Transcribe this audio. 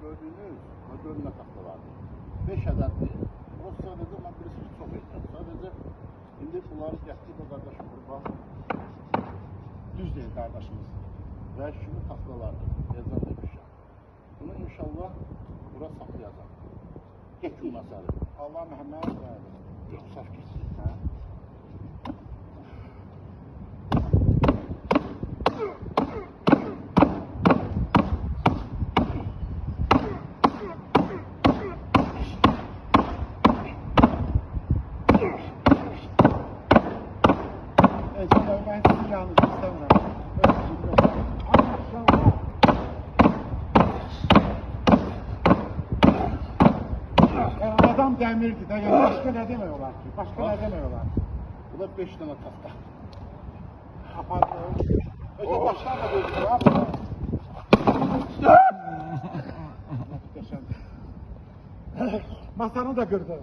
gördüğünüz görünme taxtalardır. 5 ədəddir. O sadəcə mən bilirsin çox edirəm. Sadəcə indi bunları gətirib o qardaşım qurban. Düz deyil qardaşımız. Və şunu taxtalardır. Yazan demişəm. Bunu inşallah bura saxlayacaq. Getsin məsələ. Allah Məhəmməd verdi. Yox, saf getsin. Hə? Ben sizin yanınızda istemiyorum. Yani adam demirdi de yani başka ne demiyorlar ki? Başka ne demiyorlar? Bu da 5 tane taxta. Kapattı. Öte baştan da gözüküyor abi. Muhteşem. Masanı da kırdı.